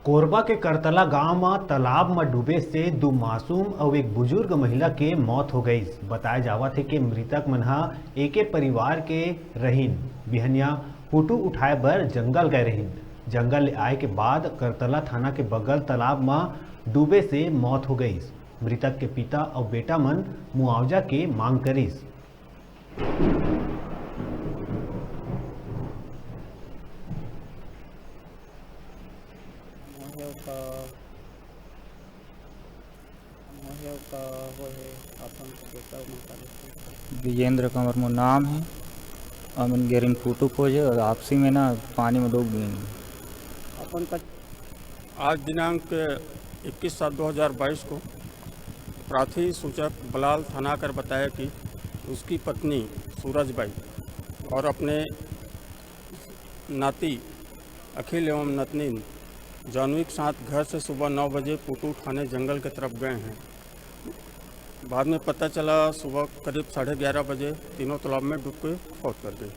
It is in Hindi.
कोरबा के करतला गांव में तालाब में डूबे से दो मासूम और एक बुजुर्ग महिला के मौत हो गई। बताया जावत है कि मृतक मन एके परिवार के रहीन। बिहनिया फोटो उठाए बर जंगल गए रहीन। जंगल ले आए के बाद करतला थाना के बगल तालाब में डूबे से मौत हो गई। मृतक के पिता और बेटा मन मुआवजा के मांग करिस। विजेंद्र कंवर मो नाम है और मैंने गेरिन फोटो खोजे और आपसी में ना पानी में डूब गई। अपन का आज दिनांक 21/7/2022 को प्राथमिक सूचक बलाल थाना कर बताया कि उसकी पत्नी सूरजबाई और अपने नाती अखिल एवं नतनी जानवी के साथ घर से सुबह 9 बजे पुटू थाने जंगल की तरफ गए हैं। बाद में पता चला सुबह करीब 11:30 बजे तीनों तालाब में डूब के फौत कर गए।